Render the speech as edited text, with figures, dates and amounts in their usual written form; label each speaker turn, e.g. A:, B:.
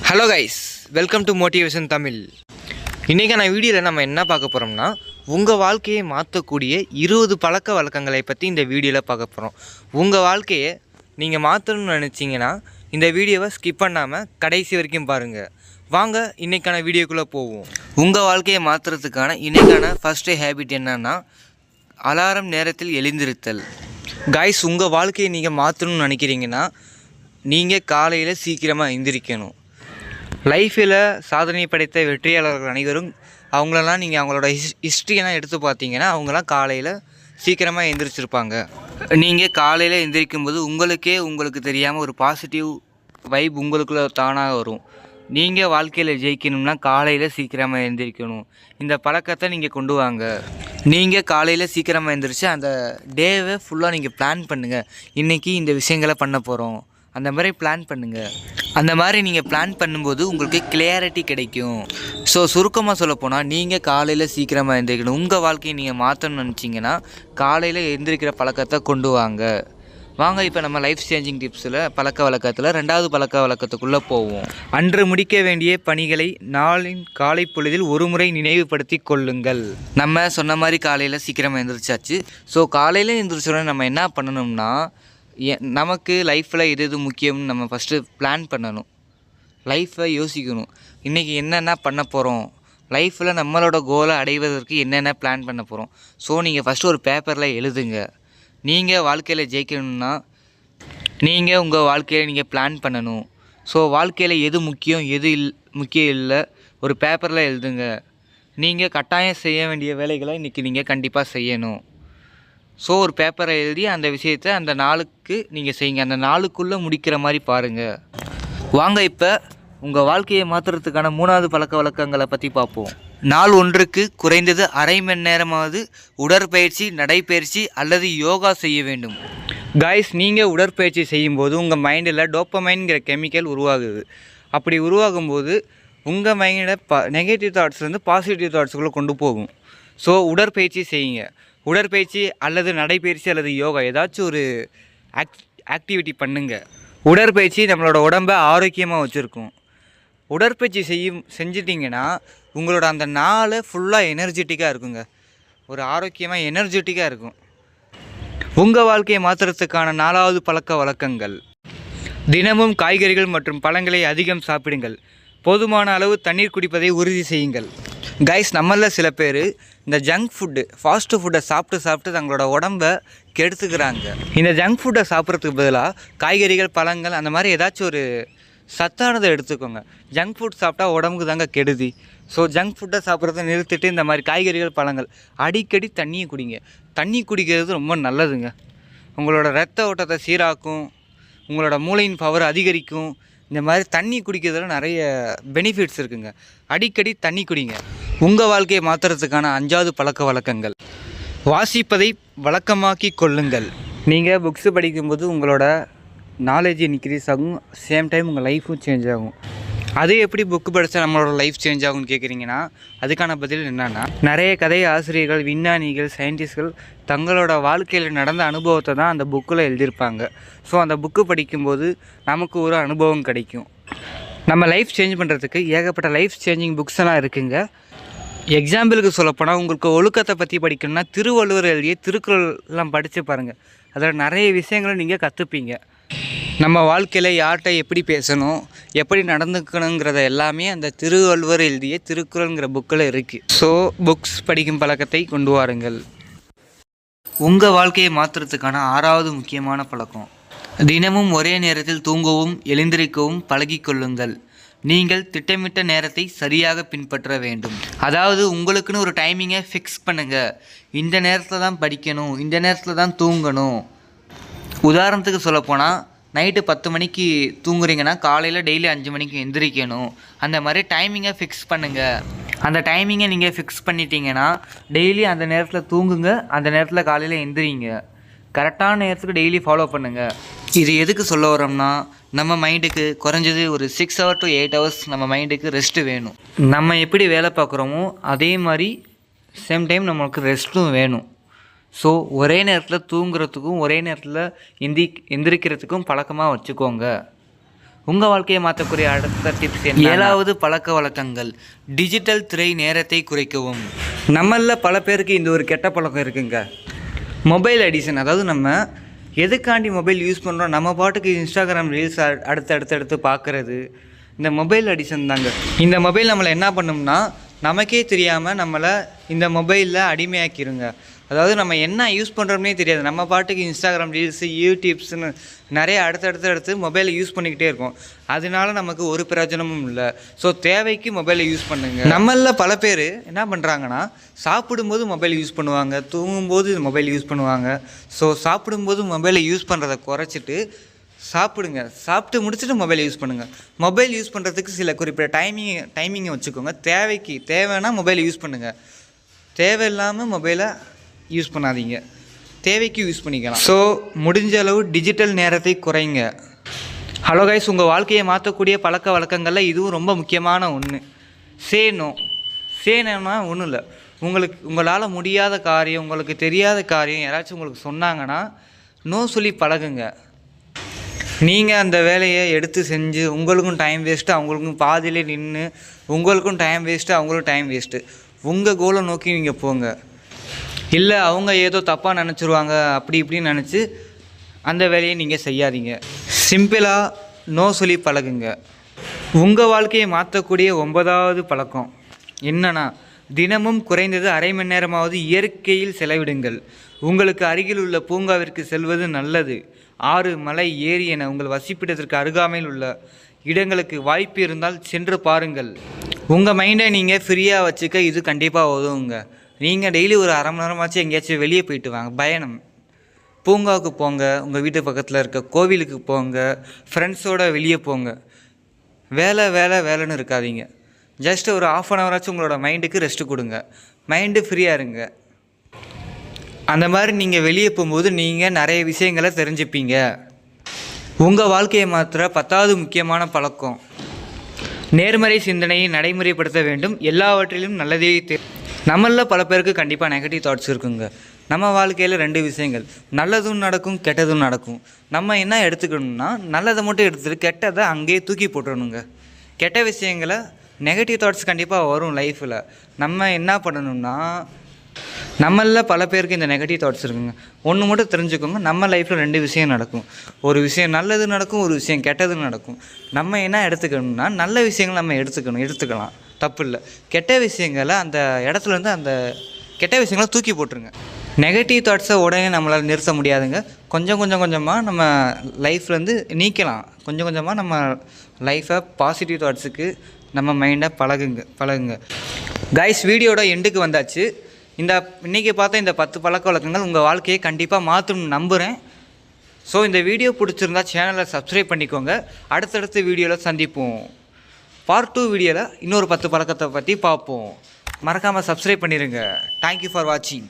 A: Hello guys, welcome to motivation Tamil. இன்றைக்கான வீடியோவில் நம்ம என்ன பார்க்க போகிறோம்னா, உங்கள் வாழ்க்கையை மாற்றக்கூடிய 20 பழக்க வழக்கங்களை பற்றி இந்த வீடியோவில் பார்க்க போகிறோம். உங்கள் வாழ்க்கையை நீங்கள் மாற்றணும்னு நினச்சிங்கன்னா இந்த வீடியோவை ஸ்கிப் பண்ணாமல் கடைசி வரைக்கும் பாருங்கள். வாங்க இன்றைக்கான வீடியோக்குள்ளே போவோம். உங்கள் வாழ்க்கையை மாற்றுறதுக்கான இன்றைக்கான ஃபஸ்ட்டு ஹேபிட் என்னன்னா, அலாரம் நேரத்தில் எழுந்திருத்தல். கைஸ், உங்கள் வாழ்க்கையை நீங்கள் மாற்றணும்னு நினைக்கிறீங்கன்னா நீங்கள் காலையில் சீக்கிரமாக எழுந்திரிக்கணும். லைஃப்பில் சாதனை படைத்த வெற்றியாளர்கள் அனைவரும் அவங்களெல்லாம் நீங்கள் அவங்களோட ஹிஸ்ட்ரியெல்லாம் எடுத்து பார்த்தீங்கன்னா அவங்களாம் காலையில் சீக்கிரமாக எழுந்திரிச்சிருப்பாங்க. நீங்கள் காலையில் எழுந்திரிக்கும்போது உங்களுக்கு தெரியாமல் ஒரு பாசிட்டிவ் வைப் உங்களுக்குள்ளே தானாக வரும். நீங்கள் வாழ்க்கையில் ஜெயிக்கணும்னா காலையில் சீக்கிரமாக எழுந்திரிக்கணும். இந்த பழக்கத்தை நீங்கள் கொண்டு வாங்க. நீங்கள் காலையில் சீக்கிரமாக எழுந்திரிச்சு அந்த டேவை ஃபுல்லாக நீங்கள் பிளான் பண்ணுங்கள். இன்றைக்கி இந்த விஷயங்களை பண்ண போகிறோம், அந்த மாதிரி பிளான் பண்ணுங்கள். அந்த மாதிரி நீங்கள் பிளான் பண்ணும்போது உங்களுக்கு கிளியாரிட்டி கிடைக்கும். ஸோ சுருக்கமாக சொல்லப்போனால் நீங்கள் காலையில் சீக்கிரமாக எழுந்திரிக்கணும். உங்கள் வாழ்க்கையை நீங்கள் மாற்றணும்னு நினச்சிங்கன்னா காலையில் எழுந்திரிக்கிற பழக்கத்தை கொண்டு வாங்க. இப்போ நம்ம லைஃப் சேஞ்சிங் டிப்ஸில் பழக்க வழக்கத்தில் 2வது பழக்க வழக்கத்துக்குள்ளே போவோம். அன்று முடிக்க வேண்டிய பணிகளை நாளின் காலை பொழுதில் ஒரு முறை நினைவுபடுத்தி கொள்ளுங்கள். நம்ம சொன்ன மாதிரி காலையில் சீக்கிரமாக எழுந்திரிச்சாச்சு. ஸோ காலையில் எழுந்திரிச்சோடனே நம்ம என்ன பண்ணணும்னா, நமக்கு லைஃப்பில் எது முக்கியம்னு நம்ம ஃபஸ்ட்டு பிளான் பண்ணணும். லைஃப்பை யோசிக்கணும். இன்றைக்கி என்னென்ன பண்ண போகிறோம், லைஃப்பில் நம்மளோட கோலை அடைவதற்கு என்னென்ன பிளான் பண்ண போகிறோம். ஸோ நீங்கள் ஃபஸ்ட்டு ஒரு பேப்பரில் எழுதுங்க. நீங்கள் வாழ்க்கையில் ஜெயிக்கணும்னா நீங்கள் உங்கள் வாழ்க்கையில் நீங்கள் பிளான் பண்ணணும். ஸோ வாழ்க்கையில் எது முக்கியம் எது முக்கியம் இல்லை ஒரு பேப்பரில் எழுதுங்க. நீங்கள் கட்டாயம் செய்ய வேண்டிய வேலைகளை இன்றைக்கி நீங்கள் கண்டிப்பாக செய்யணும். ஸோ ஒரு பேப்பரை எழுதி அந்த விஷயத்தை அந்த நாளுக்கு நீங்கள் செய்யுங்க. அந்த நாளுக்குள்ளே முடிக்கிற மாதிரி பாருங்கள். இப்போ உங்கள் வாழ்க்கையை மாற்றுறதுக்கான 3வது பழக்க வழக்கங்களை பற்றி பார்ப்போம். நாள் ஒன்றுக்கு குறைந்தது அரை மணி நேரமாவது உடற்பயிற்சி, நடைப்பயிற்சி அல்லது யோகா செய்ய வேண்டும். கைஸ், நீங்கள் உடற்பயிற்சி செய்யும்போது உங்கள் மைண்டில் டோப்பமைன்கிற கெமிக்கல் உருவாகுது. அப்படி உருவாகும்போது உங்கள் மைண்டை நெகட்டிவ் தாட்ஸ்லேருந்து பாசிட்டிவ் தாட்ஸுக்குள்ளே கொண்டு போகும். ஸோ உடற்பயிற்சி செய்யுங்க. உடற்பயிற்சி அல்லது நடைப்பயிற்சி அல்லது யோகா ஏதாச்சும் ஒரு ஆக்டிவிட்டி பண்ணுங்கள். உடற்பயிற்சி நம்மளோட உடம்பை ஆரோக்கியமாக வச்சுருக்கும். உடற்பயிற்சி செஞ்சிட்டிங்கன்னா உங்களோட அந்த நாளை ஃபுல்லாக எனர்ஜெட்டிக்காக இருக்குங்க. ஒரு ஆரோக்கியமாக எனர்ஜெட்டிக்காக இருக்கும். உங்கள் வாழ்க்கையை மாற்றுறதுக்கான 4வது பழக்க வழக்கங்கள். தினமும் காய்கறிகள் மற்றும் பழங்களை அதிகம் சாப்பிடுங்கள். போதுமான அளவு தண்ணீர் குடிப்பதை உறுதி செய்யுங்கள். கைஸ், நம்மளில் சில பேர் இந்த ஜங்க் ஃபுட்டு, ஃபாஸ்ட்டு ஃபுட்டை சாப்பிட்டு தங்களோட உடம்பை கெடுத்துக்கிறாங்க. இந்த ஜங்க் ஃபுட்டை சாப்பிட்றதுக்கு பதிலாக காய்கறிகள், பழங்கள் அந்த மாதிரி ஏதாச்சும் ஒரு சத்தானதை எடுத்துக்கோங்க. ஜங்க் ஃபுட் சாப்பிட்டா உடம்புக்கு தாங்க கெடுதி. ஸோ ஜங்க் ஃபுட்டை சாப்பிட்றத நிறுத்திட்டு இந்த மாதிரி காய்கறிகள், பழங்கள், அடிக்கடி தண்ணியை குடிங்க. தண்ணி குடிக்கிறது ரொம்ப நல்லதுங்க. உங்களோட ரத்த ஓட்டத்தை சீராக்கும், உங்களோட மூளையின் பவர் அதிகரிக்கும். இந்த மாதிரி தண்ணி குடிக்கிறதுல நிறைய பெனிஃபிட்ஸ் இருக்குங்க. அடிக்கடி தண்ணி குடிங்க. உங்கள் வாழ்க்கையை மாற்றுறதுக்கான 5வது பழக்க வழக்கங்கள். வாசிப்பதை வழக்கமாக்கி கொள்ளுங்கள். நீங்கள் புக்ஸு படிக்கும்போது உங்களோட நாலேஜ் இன்க்ரீஸ் ஆகும், சேம் டைம் உங்கள் லைஃப்பும் சேஞ்ச் ஆகும். அது எப்படி புக்கு படித்தா நம்மளோட லைஃப் சேஞ்ச் ஆகும்னு கேட்குறீங்கன்னா அதுக்கான பதில் என்னென்னா, நிறைய கதை ஆசிரியர்கள், விஞ்ஞானிகள், சயின்டிஸ்ட்கள் தங்களோட வாழ்க்கையில் நடந்த அனுபவத்தை தான் அந்த புக்கில் எழுதியிருப்பாங்க. ஸோ அந்த புக்கு படிக்கும்போது நமக்கு ஒரு அனுபவம் கிடைக்கும். நம்ம லைஃப் சேஞ்ச் பண்ணுறதுக்கு ஏகப்பட்ட லைஃப் சேஞ்சிங் புக்ஸ் எல்லாம் இருக்குங்க. எக்ஸாம்பிளுக்கு சொல்லப்போனால் உங்களுக்கு ஒழுக்கத்தை பற்றி படிக்கணும்னா திருவள்ளுவர் எழுதிய திருக்குறள்லாம் படித்து பாருங்கள். அதில் நிறைய விஷயங்களை நீங்கள் கற்றுப்பீங்க. நம்ம வாழ்க்கையில் யார்கிட்ட எப்படி பேசணும், எப்படி நடந்துக்கணுங்கிறத எல்லாமே அந்த திருவள்ளுவர் எழுதிய திருக்குறள்ங்கிற புக்கில் இருக்குது. ஸோ புக்ஸ் படிக்கும் பழக்கத்தை கொண்டு வாருங்கள். உங்கள் வாழ்க்கையை மாற்றுறதுக்கான 6வது முக்கியமான பழக்கம். தினமும் ஒரே நேரத்தில் தூங்கவும் எழுந்திரிக்கவும் பழகிக்கொள்ளுங்கள். நீங்கள் திட்டமிட்ட நேரத்தை சரியாக பின்பற்ற வேண்டும். அதாவது உங்களுக்குன்னு ஒரு டைமிங்கை ஃபிக்ஸ் பண்ணுங்கள். இந்த நேரத்தில் தான் படிக்கணும், இந்த நேரத்தில் தான் தூங்கணும். உதாரணத்துக்கு சொல்லப்போனால் நைட்டு 10 மணிக்கு தூங்குறீங்கன்னா காலையில் டெய்லி 5 மணிக்கு எந்திரிக்கணும். அந்த மாதிரி டைமிங்கை ஃபிக்ஸ் பண்ணுங்கள். அந்த டைமிங்கை நீங்கள் ஃபிக்ஸ் பண்ணிட்டீங்கன்னா டெய்லி அந்த நேரத்தில் தூங்குங்க, அந்த நேரத்தில் காலையில் எந்திரிங்க. கரெக்டான நேரத்துக்கு டெய்லி ஃபாலோ பண்ணுங்கள். இது எதுக்கு சொல்ல வரோம்னா, நம்ம மைண்டுக்கு குறைஞ்சது ஒரு 6 hours to 8 hours நம்ம மைண்டுக்கு ரெஸ்ட்டு வேணும். நம்ம எப்படி வேலை பார்க்குறோமோ அதே மாதிரி சேம் டைம் நம்மளுக்கு ரெஸ்ட்டும் வேணும். ஸோ ஒரே நேரத்தில் தூங்குறதுக்கும் ஒரே நேரத்தில் எந்திரிக்கிறதுக்கும் பழக்கமாக வச்சுக்கோங்க. உங்கள் வாழ்க்கையை மாற்றக்கூடிய அடுத்த டிப்ஸ் என்ன? 7வது பழக்க வழக்கங்கள். டிஜிட்டல் திரை நேரத்தை குறைக்கவும். நம்மளில் பல பேருக்கு இந்த ஒரு கெட்ட பழக்கம் இருக்குங்க, மொபைல் அடிஷன். அதாவது நம்ம எதுக்காண்டி மொபைல் யூஸ் பண்ணுறோம், நம்ம பாட்டுக்கு இன்ஸ்டாகிராம் ரீல்ஸ் அடுத்து பார்க்குறது, இந்த மொபைல் அடிஷன் தாங்க. இந்த மொபைல் நம்மளை என்ன பண்ணும்னா நமக்கே தெரியாமல் நம்மளை இந்த மொபைலில் அடிமையாக்கிருங்க. அதாவது நம்ம என்ன யூஸ் பண்ணுறோம்னே தெரியாது, நம்ம பாட்டுக்கு இன்ஸ்டாகிராம் ரீல்ஸு, யூடியூப்ஸ்னு நிறைய அடுத்து மொபைலை யூஸ் பண்ணிக்கிட்டே இருக்கோம். அதனால நமக்கு ஒரு பிரயோஜனமும் இல்லை. ஸோ தேவைக்கு மொபைலை யூஸ் பண்ணுங்க. நம்மளில் பல பேர் என்ன பண்ணுறாங்கன்னா சாப்பிடும்போது மொபைல் யூஸ் பண்ணுவாங்க, தூங்கும்போது மொபைல் யூஸ் பண்ணுவாங்க. ஸோ சாப்பிடும்போது மொபைலை யூஸ் பண்ணுறதை குறைச்சிட்டு சாப்பிடுங்க, சாப்பிட்டு முடிச்சுட்டு மொபைல் யூஸ் பண்ணுங்கள். மொபைல் யூஸ் பண்ணுறதுக்கு சில குறிப்பிட்ட டைமிங்கை வச்சுக்கோங்க. தேவைன்னா மொபைலை யூஸ் பண்ணுங்கள், தேவையில்லாமல் மொபைலை யூஸ் பண்ணாதீங்க, தேவைக்கு யூஸ் பண்ணிக்கலாம். ஸோ முடிஞ்ச அளவு டிஜிட்டல் நேரத்தை குறைங்க. ஹலோ கைஸ், உங்கள் வாழ்க்கையை மாற்றக்கூடிய பழக்க வழக்கங்களில் இதுவும் ரொம்ப முக்கியமான ஒன்று. சேனோன்னா ஒன்றும் இல்லை, உங்களால் முடியாத காரியம், உங்களுக்கு தெரியாத காரியம் யாராச்சும் உங்களுக்கு சொன்னாங்கன்னா நோ சொல்லி பழகுங்க. நீங்கள் அந்த வேலையை எடுத்து செஞ்சு உங்களுக்கும் டைம் வேஸ்ட்டு, அவங்களுக்கும் பாதியிலே நின்று உங்களுக்கும் டைம் வேஸ்ட்டு, அவங்களுக்கும் டைம் வேஸ்ட்டு. உங்கள் கோலை நோக்கி நீங்கள் போங்க. இல்லை அவங்க ஏதோ தப்பாக நினச்சிருவாங்க அப்படி இப்படின்னு நினச்சி அந்த வேலையை நீங்கள் செய்யாதீங்க. சிம்பிளாக நோ சொல்லி பழகுங்க. உங்கள் வாழ்க்கையை மாற்றக்கூடிய 9வது பழக்கம் என்னன்னா, தினமும் குறைந்தது அரை மணி நேரமாவது இயற்கையில் செலவிடுங்கள். உங்களுக்கு அருகில் உள்ள பூங்காவிற்கு செல்வது நல்லது. ஆறு, மலை, ஏரி என உங்கள் வசிப்பிடத்திற்கு அருகாமையில் உள்ள இடங்களுக்கு வாய்ப்பு இருந்தால் சென்று பாருங்கள். உங்கள் மைண்டை நீங்கள் ஃப்ரீயாக வச்சுக்க இது கண்டிப்பாக உதவுங்க. நீங்கள் டெய்லி ஒரு அரை மணி நேரமாச்சும் எங்கேயாச்சும் வெளியே போயிட்டு வாங்க. பயணம், பூங்காவுக்கு போங்க, உங்கள் வீட்டு பக்கத்தில் இருக்க கோவிலுக்கு போங்க, ஃப்ரெண்ட்ஸோடு வெளியே போங்க. வேலைன்னு இருக்காதீங்க. ஜஸ்ட் ஒரு ½ அன் ஹவராச்சும் உங்களோட மைண்டுக்கு ரெஸ்ட்டு கொடுங்க, மைண்டு ஃப்ரீயாக இருங்க. அந்த மாதிரி நீங்கள் வெளியே போகும்போது நீங்கள் நிறைய விஷயங்களை தெரிஞ்சுப்பீங்க. உங்கள் வாழ்க்கையை மாற்ற 10வது முக்கியமான பழக்கம், நேர்மறை சிந்தனையை நடைமுறைப்படுத்த வேண்டும். எல்லாவற்றிலும் நல்லதே நம்மளில் பல பேருக்கு கண்டிப்பாக நெகட்டிவ் தாட்ஸ் இருக்குங்க. நம்ம வாழ்க்கையில் 2 விஷயங்கள், நல்லதும் நடக்கும், கெட்டதும் நடக்கும். நம்ம என்ன எடுத்துக்கணும்னா நல்லதை மட்டும் எடுத்துகிட்டு கெட்டதை அங்கேயே தூக்கி போட்டுடணுங்க. கெட்ட விஷயங்களை, நெகட்டிவ் தாட்ஸ் கண்டிப்பாக வரும் லைஃப்பில். நம்ம என்ன பண்ணணும்னா, நம்மளில் பல பேருக்கு இந்த நெகட்டிவ் தாட்ஸ் இருக்குங்க. ஒன்று மட்டும் தெரிஞ்சுக்கோங்க, நம்ம லைஃப்பில் 2 விஷயம் நடக்கும். ஒரு விஷயம் நல்லது நடக்கும், ஒரு விஷயம் கெட்டது நடக்கும். நம்ம என்ன எடுத்துக்கணும்னா நல்ல விஷயங்கள் நம்ம எடுத்துக்கலாம், தப்பு இல்லை. கெட்ட விஷயங்களை அந்த இடத்துலேருந்து அந்த கெட்ட விஷயங்களை தூக்கி போட்டுருங்க. நெகட்டிவ் தாட்ஸை உடனே நம்மளால் நிறுத்த முடியாதுங்க. கொஞ்சமாக நம்ம லைஃப்லேருந்து நீக்கலாம். கொஞ்சமாக நம்ம லைஃப்பை பாசிட்டிவ் தாட்ஸுக்கு நம்ம மைண்டை பழகுங்க. கைஸ், வீடியோட எண்டுக்கு வந்தாச்சு. இன்றைக்கி பார்த்த இந்த 10 பழக்க வழக்கங்கள் உங்கள் வாழ்க்கையை கண்டிப்பாக மாற்றணும்னு நம்புகிறேன். ஸோ இந்த வீடியோ பிடிச்சிருந்தா சேனலை சப்ஸ்கிரைப் பண்ணிக்கோங்க. அடுத்தடுத்த வீடியோவில் சந்திப்போம். பார்ட் 2 வீடியோவில் இன்னொரு 10 பழக்கத்தை பற்றி பார்ப்போம். மறக்காமல் சப்ஸ்கிரைப் பண்ணிடுங்க. தேங்க்யூ ஃபார் வாட்சிங்.